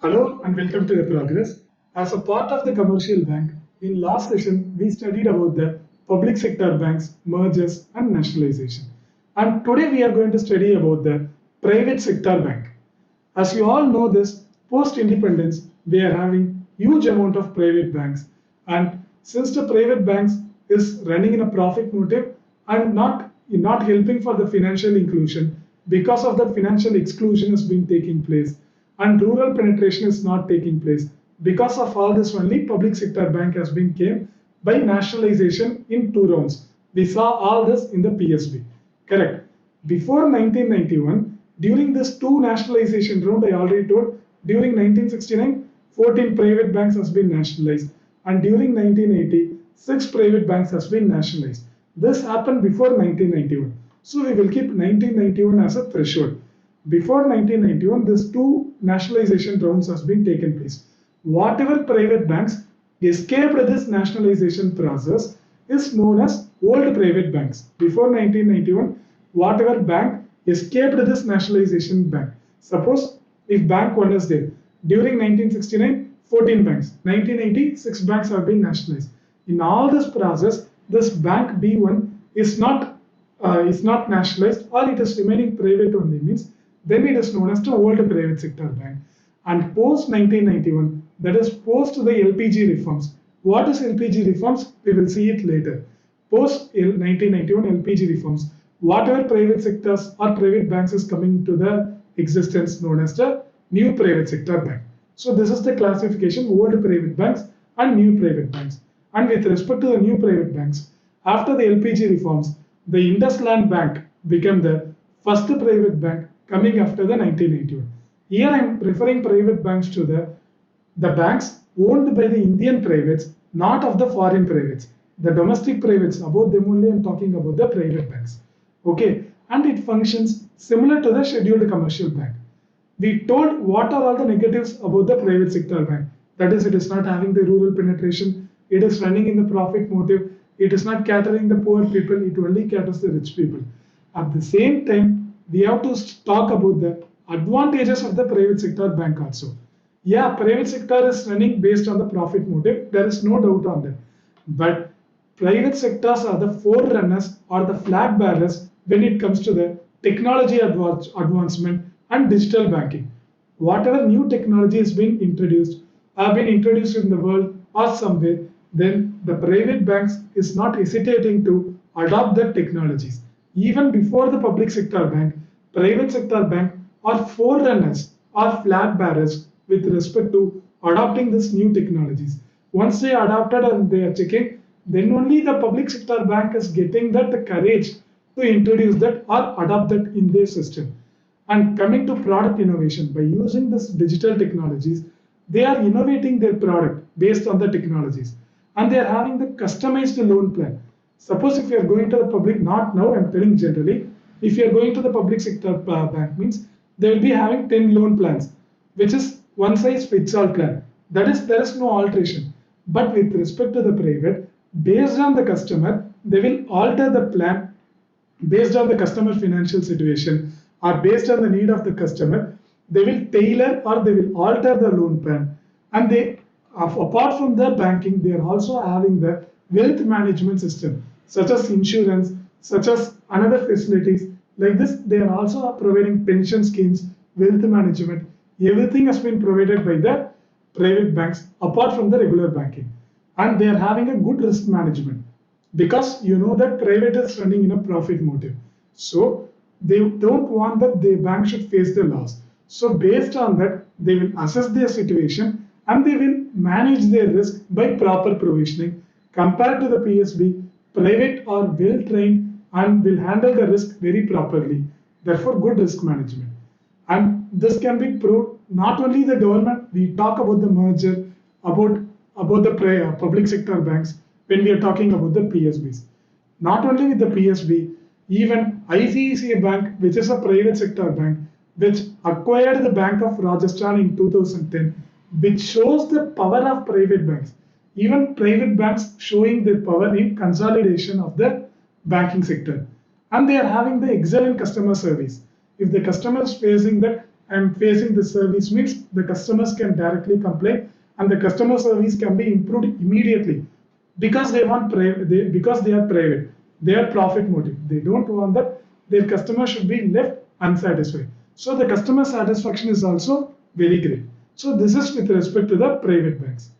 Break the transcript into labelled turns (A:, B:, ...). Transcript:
A: Hello and welcome to the progress. As a part of the commercial bank, in last session we studied about the public sector banks, mergers and nationalization. And today we are going to study about the private sector bank. As you all know this, post-independence we are having huge amount of private banks, and since the private banks is running in a profit motive and not helping for the financial inclusion, because of the financial exclusion has been taking place and rural penetration is not taking place. Because of all this only public sector bank has been came by nationalization in two rounds. We saw all this in the PSB. Correct. Before 1991, during this two nationalization round, I already told, during 1969, 14 private banks has been nationalized, and during 1980, 6 private banks has been nationalized. This happened before 1991. So we will keep 1991 as a threshold. Before 1991, these two nationalization rounds has been taken place. Whatever private banks escaped this nationalization process is known as old private banks. Before 1991, whatever bank escaped this nationalization bank. Suppose if bank 1 is there, during 1969, 14 banks, 1980, 6 banks have been nationalized. In all this process, this bank B1 is not nationalized or it is remaining private only, means then it is known as the old private sector bank. And post 1991, that is post the LPG reforms. What is LPG reforms? We will see it later. Post 1991 LPG reforms, whatever private sectors or private banks is coming to the existence known as the new private sector bank. So this is the classification: old private banks and new private banks. And with respect to the new private banks, after the LPG reforms, the IndusLand Bank became the first private bank coming after the 1991. Here I am referring private banks to the banks owned by the Indian privates, not of the foreign privates. The domestic privates, about them only I am talking about the private banks. Okay, and it functions similar to the scheduled commercial bank. We told what are all the negatives about the private sector bank. That is, it is not having the rural penetration, it is running in the profit motive, it is not catering the poor people, it only caters the rich people. At the same time, we have to talk about the advantages of the private sector bank also. Yeah, private sector is running based on the profit motive, there is no doubt on that. But private sectors are the forerunners or the flag bearers when it comes to the technology advancement and digital banking. Whatever new technology has been introduced, have been introduced in the world or somewhere, then the private banks is not hesitating to adopt the technologies. Even before the public sector bank, private sector bank are forerunners or flag bearers with respect to adopting these new technologies. Once they adopted and they are checking, then only the public sector bank is getting that the courage to introduce that or adopt that in their system. And coming to product innovation, by using this digital technologies, they are innovating their product based on the technologies, and they are having the customized loan plan. Suppose if you are going to the public, not now, I'm telling generally, if you are going to the public sector bank, means they will be having 10 loan plans, which is one size fits all plan. That is, there is no alteration. But with respect to the private, based on the customer, they will alter the plan based on the customer financial situation or based on the need of the customer. They will tailor or they will alter the loan plan. And they, apart from the banking, they are also having the wealth management system, such as insurance, such as another facilities. Like this, they are also providing pension schemes, wealth management. Everything has been provided by the private banks apart from the regular banking. And they are having a good risk management, because you know that private is running in a profit motive. So they don't want that the bank should face the loss. So based on that, they will assess their situation and they will manage their risk by proper provisioning. Compared to the PSB, private are well trained and will handle the risk very properly. Therefore, good risk management. And this can be proved not only the government. We talk about the merger, about the public sector banks when we are talking about the PSBs. Not only with the PSB, even ICICI Bank, which is a private sector bank, which acquired the Bank of Rajasthan in 2010, which shows the power of private banks. Even private banks showing their power in consolidation of the banking sector. And they are having the excellent customer service. If the customer is facing that I'm facing this service means the customers can directly complain and the customer service can be improved immediately because because they are private. They are profit motive. They don't want that their customer should be left unsatisfied. So the customer satisfaction is also very great. So this is with respect to the private banks.